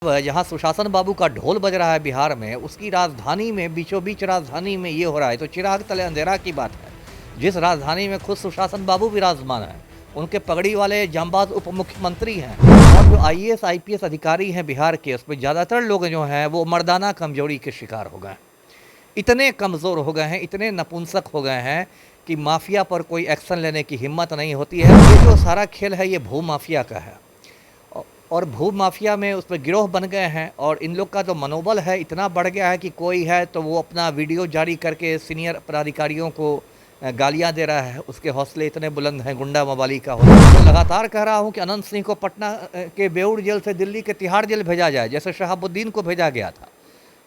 जहाँ सुशासन बाबू का ढोल बज रहा है बिहार में, उसकी राजधानी में बीचों बीच राजधानी में ये हो रहा है तो चिराग तले अंधेरा की बात है। जिस राजधानी में खुद सुशासन बाबू विराजमान है, उनके पगड़ी वाले जांबाज उप मुख्यमंत्री हैं और जो आईएएस आईपीएस अधिकारी हैं बिहार के, उसमें ज़्यादातर लोग जो हैं वो मर्दाना कमजोरी के शिकार हो गए। इतने कमज़ोर हो गए हैं, इतने नपुंसक हो गए हैं कि माफिया पर कोई एक्शन लेने की हिम्मत नहीं होती है। ये जो सारा खेल है ये भू माफिया का है और भू माफिया में उसमें गिरोह बन गए हैं और इन लोग का जो मनोबल है इतना बढ़ गया है कि कोई है तो वो अपना वीडियो जारी करके सीनियर पदाधिकारियों को गालियां दे रहा है। उसके हौसले इतने बुलंद हैं, गुंडा मवाली का हौसला। तो लगातार कह रहा हूं कि अनंत सिंह को पटना के बेऊर जेल से दिल्ली के तिहाड़ जेल भेजा जाए, जैसे शहाबुद्दीन को भेजा गया था।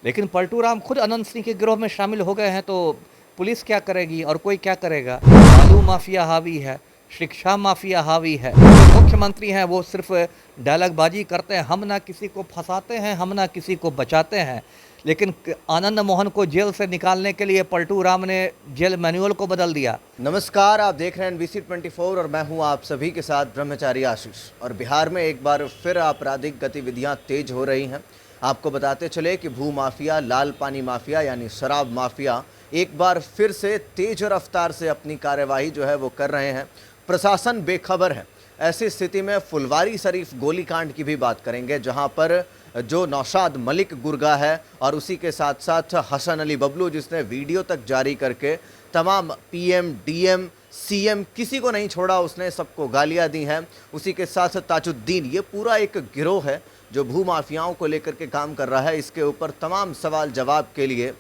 लेकिन पलटू राम खुद अनंत सिंह के गिरोह में शामिल हो गए हैं, तो पुलिस क्या करेगी और कोई क्या करेगा। बालू माफिया हावी है, शिक्षा माफिया हावी है। जो मुख्यमंत्री हैं वो सिर्फ डायलॉगबाजी करते हैं, हम ना किसी को फंसाते हैं, हम ना किसी को बचाते हैं। लेकिन आनंद मोहन को जेल से निकालने के लिए पलटू राम ने जेल मैनुअल को बदल दिया। नमस्कार, आप देख रहे हैं NBC 24 और मैं हूं आप सभी के साथ ब्रह्मचारी आशीष। और बिहार में एक बार फिर आपराधिक गतिविधियां तेज हो रही हैं। आपको बताते चले कि भू माफिया, लाल पानी माफिया यानी शराब माफिया एक बार फिर से तेज रफ्तार से अपनी कार्यवाही जो है वो कर रहे हैं। प्रशासन बेखबर है। ऐसी स्थिति में फुलवारी शरीफ गोलीकांड की भी बात करेंगे, जहां पर जो नौशाद मलिक गुर्गा है और उसी के साथ साथ हसन अली बबलू, जिसने वीडियो तक जारी करके तमाम पीएम, डीएम, सीएम किसी को नहीं छोड़ा, उसने सबको गालियां दी हैं। उसी के साथ ताजुद्दीन, ये पूरा एक गिरोह है जो भू माफियाओं को लेकर के काम कर रहा है। इसके ऊपर तमाम सवाल जवाब के लिए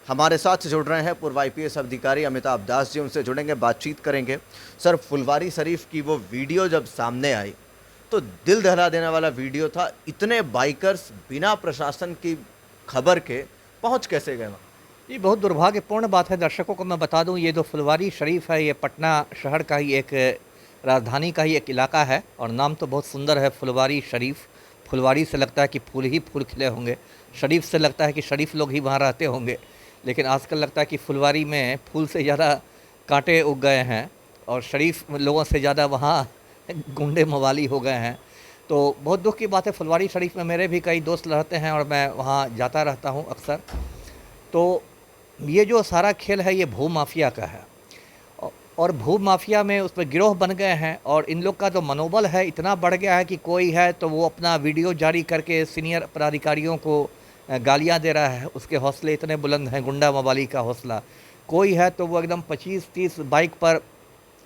हमारे साथ जुड़ रहे हैं पूर्व आईपीएस अधिकारी अमिताभ दास जी। उनसे जुड़ेंगे, बातचीत करेंगे। सर, फुलवारी शरीफ की वो वीडियो जब सामने आई तो दिल दहला देने वाला वीडियो था। इतने बाइकर्स बिना प्रशासन की खबर के पहुंच कैसे गए वहाँ? ये बहुत दुर्भाग्यपूर्ण बात है। दर्शकों को मैं बता दूं, ये जो फुलवारी शरीफ है ये पटना शहर का ही एक राजधानी का ही एक इलाका है और नाम तो बहुत सुंदर है, फुलवारी शरीफ। फुलवारी से लगता है कि फूल ही फूल खिले होंगे, शरीफ से लगता है कि शरीफ लोग ही वहाँ रहते होंगे। लेकिन आजकल लगता है कि फुलवारी में फूल से ज़्यादा कांटे उग गए हैं और शरीफ लोगों से ज़्यादा वहाँ गुंडे मवाली हो गए हैं। तो बहुत दुख की बात है। फुलवारी शरीफ में मेरे भी कई दोस्त रहते हैं और मैं वहाँ जाता रहता हूँ अक्सर। तो ये जो सारा खेल है ये भू माफिया का है और भू माफिया में उसमें गिरोह बन गए हैं और इन लोग का जो मनोबल है इतना बढ़ गया है कि कोई है तो वो अपना वीडियो जारी करके सीनियर पदाधिकारियों को गालियां दे रहा है। उसके हौसले इतने बुलंद हैं, गुंडा मवाली का हौसला। कोई है तो वो एकदम 25-30 बाइक पर,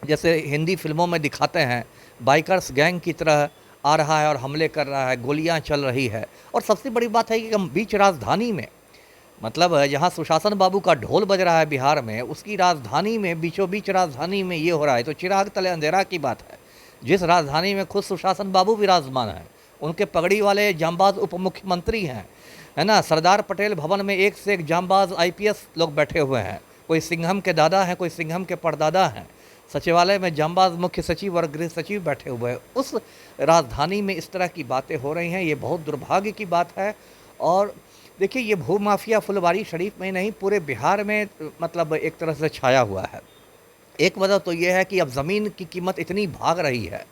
जैसे हिंदी फिल्मों में दिखाते हैं, बाइकर्स गैंग की तरह आ रहा है और हमले कर रहा है, गोलियां चल रही है। और सबसे बड़ी बात है कि हम बीच राजधानी में, मतलब जहाँ सुशासन बाबू का ढोल बज रहा है बिहार में, उसकी राजधानी में बीचों बीच राजधानी में ये हो रहा है तो चिराग तले अंधेरा की बात है। जिस राजधानी में खुद सुशासन बाबू विराजमान है, उनके पगड़ी वाले जांबाज उप मुख्यमंत्री हैं, है ना। सरदार पटेल भवन में एक से एक जांबाज आईपीएस लोग बैठे हुए हैं। कोई सिंघम के दादा हैं, कोई सिंघम के परदादा हैं। सचिवालय में जांबाज मुख्य सचिव और गृह सचिव बैठे हुए हैं। उस राजधानी में इस तरह की बातें हो रही हैं, ये बहुत दुर्भाग्य की बात है। और देखिए, ये भू माफिया फुलवारी शरीफ में नहीं, पूरे बिहार में मतलब एक तरह से छाया हुआ है। एक वजह तो ये है कि अब ज़मीन की कीमत इतनी भाग रही है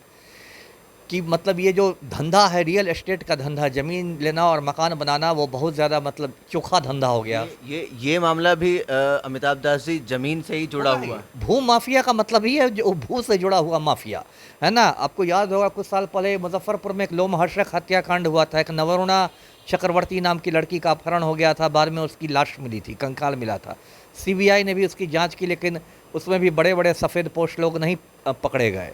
कि मतलब ये जो धंधा है, रियल एस्टेट का धंधा, ज़मीन लेना और मकान बनाना, वो बहुत ज़्यादा मतलब चोखा धंधा हो गया। ये मामला भी अमिताभ दास जी जमीन से ही जुड़ा हुआ है। भू माफिया का मतलब ही है जो भू से जुड़ा हुआ माफिया, है ना। आपको याद होगा कुछ साल पहले मुजफ्फरपुर में एक लोमहर्षक हत्याकांड हुआ था। एक नवरुणा चक्रवर्ती नाम की लड़की का अपहरण हो गया था, बाद में उसकी लाश मिली थी, कंकाल मिला था। सीबीआई ने भी उसकी जांच की, लेकिन उसमें भी बड़े बड़े सफ़ेद पोश लोग नहीं पकड़े गए।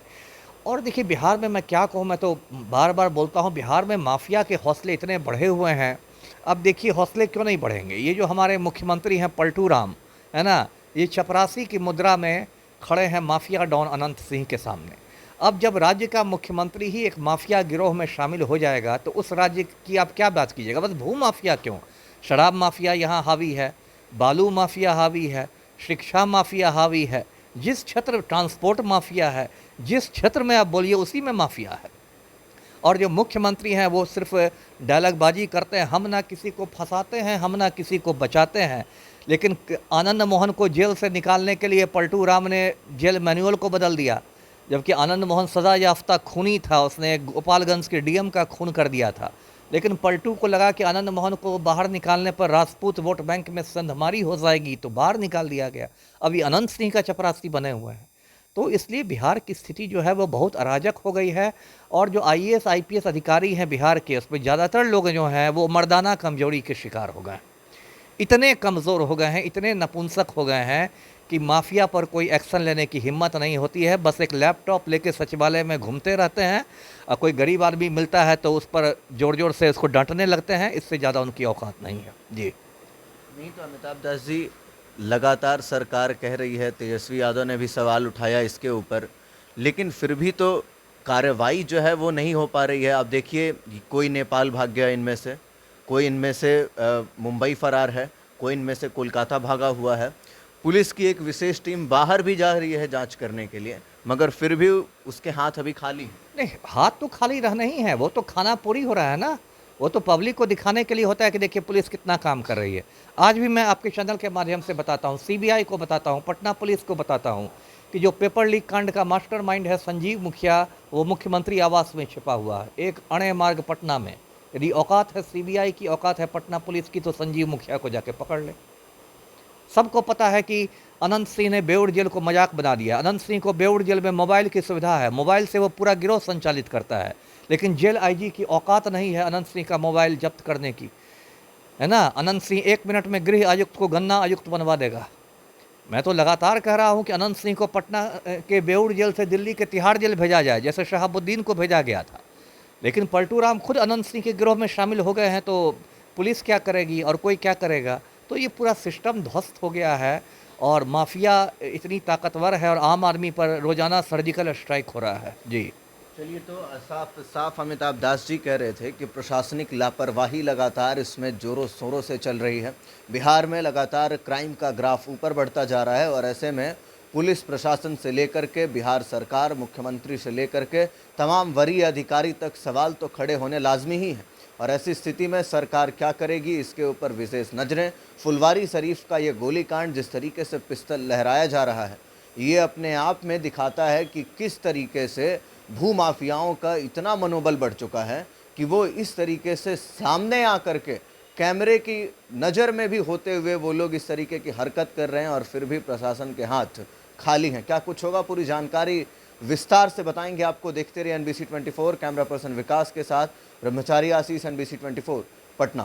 और देखिए, बिहार में मैं क्या कहूँ, मैं तो बार बार बोलता हूँ, बिहार में माफिया के हौसले इतने बढ़े हुए हैं। अब देखिए, हौसले क्यों नहीं बढ़ेंगे। ये जो हमारे मुख्यमंत्री हैं पलटू राम, है ना, ये चपरासी की मुद्रा में खड़े हैं माफिया डॉन अनंत सिंह के सामने। अब जब राज्य का मुख्यमंत्री ही एक माफिया गिरोह में शामिल हो जाएगा तो उस राज्य की आप क्या बात कीजिएगा। बस भू माफिया क्यों, शराब माफिया यहाँ हावी है, बालू माफिया हावी है, शिक्षा माफिया हावी है। जिस क्षेत्र ट्रांसपोर्ट माफिया है, जिस क्षेत्र में आप बोलिए उसी में माफिया है। और जो मुख्यमंत्री हैं वो सिर्फ डायलॉगबाजी करते हैं, हम ना किसी को फंसाते हैं, हम ना किसी को बचाते हैं। लेकिन आनंद मोहन को जेल से निकालने के लिए पलटू राम ने जेल मैनुअल को बदल दिया। जबकि आनंद मोहन सज़ा याफ्ता खूनी था, उसने गोपालगंज के डीएम का खून कर दिया था। लेकिन पलटू को लगा कि आनंद मोहन को बाहर निकालने पर राजपूत वोट बैंक में संधमारी हो जाएगी, तो बाहर निकाल दिया गया। अभी अनंत सिंह का चपरासी बने हुए हैं। तो इसलिए बिहार की स्थिति जो है वो बहुत अराजक हो गई है। और जो आईएएस आईपीएस अधिकारी हैं बिहार के, उसमें ज़्यादातर लोग जो हैं वो मर्दाना कमजोरी के शिकार हो गए। इतने कमज़ोर हो गए हैं, इतने नपुंसक हो गए हैं कि माफिया पर कोई एक्शन लेने की हिम्मत नहीं होती है। बस एक लैपटॉप लेके सचिवालय में घूमते रहते हैं और कोई गरीब आदमी मिलता है तो उस पर ज़ोर ज़ोर से उसको डांटने लगते हैं। इससे ज़्यादा उनकी औकात नहीं है। जी नहीं तो अमिताभ दास जी, लगातार सरकार कह रही है, तेजस्वी यादव ने भी सवाल उठाया इसके ऊपर, लेकिन फिर भी तो कार्रवाई जो है वो नहीं हो पा रही है। आप देखिए, कोई नेपाल भाग गया इनमें से, कोई इनमें से मुंबई फरार है, कोई इनमें से कोलकाता भागा हुआ है। पुलिस की एक विशेष टीम बाहर भी जा रही है जांच करने के लिए, मगर फिर भी उसके हाथ अभी खाली हैं। नहीं, हाथ तो खाली रह नहीं है, वो तो खाना पूरी हो रहा है ना। वो तो पब्लिक को दिखाने के लिए होता है कि देखिए पुलिस कितना काम कर रही है। आज भी मैं आपके चैनल के माध्यम से बताता हूँ, सीबीआई को बताता हूँ, पटना पुलिस को बताता हूँ कि जो पेपर लीक कांड का मास्टरमाइंड है संजीव मुखिया, वो मुख्यमंत्री आवास में छिपा हुआ है, एक अणे मार्ग पटना में। यदि औकात है सीबीआई की, औकात है पटना पुलिस की, तो संजीव मुखिया को जाके पकड़ ले। सबको पता है कि अनंत सिंह ने बेउर जेल को मजाक बना दिया। अनंत सिंह को बेउर जेल में मोबाइल की सुविधा है, मोबाइल से वो पूरा गिरोह संचालित करता है। लेकिन जेल आईजी की औकात नहीं है अनंत सिंह का मोबाइल जब्त करने की, है ना। अनंत सिंह 1 मिनट में गृह आयुक्त को गन्ना आयुक्त बनवा देगा। मैं तो लगातार कह रहा हूं कि अनंत सिंह को पटना के बेउर जेल से दिल्ली के तिहाड़ जेल भेजा जाए, जैसे शहाबुद्दीन को भेजा गया था। लेकिन पलटू राम खुद अनंत सिंह के गिरोह में शामिल हो गए हैं, तो पुलिस क्या करेगी और कोई क्या करेगा। तो ये पूरा सिस्टम ध्वस्त हो गया है और माफिया इतनी ताकतवर है और आम आदमी पर रोजाना सर्जिकल स्ट्राइक हो रहा है। जी चलिए, तो साफ साफ अमिताभ दास जी कह रहे थे कि प्रशासनिक लापरवाही लगातार इसमें जोरों शोरों से चल रही है। बिहार में लगातार क्राइम का ग्राफ ऊपर बढ़ता जा रहा है और ऐसे में पुलिस प्रशासन से लेकर के बिहार सरकार, मुख्यमंत्री से लेकर के तमाम वरीय अधिकारी तक सवाल तो खड़े होने लाजमी ही हैं। और ऐसी स्थिति में सरकार क्या करेगी, इसके ऊपर विशेष नज़रें। फुलवारी शरीफ का ये गोलीकांड, जिस तरीके से पिस्तल लहराया जा रहा है, ये अपने आप में दिखाता है कि किस तरीके से भूमाफियाओं का इतना मनोबल बढ़ चुका है कि वो इस तरीके से सामने आकर के कैमरे की नज़र में भी होते हुए वो लोग इस तरीके की हरकत कर रहे हैं और फिर भी प्रशासन के हाथ खाली हैं। क्या कुछ होगा, पूरी जानकारी विस्तार से बताएंगे आपको। देखते रहिए NBC 24। कैमरा पर्सन विकास के साथ ब्रह्मचारी आशीष, NBC 24 पटना।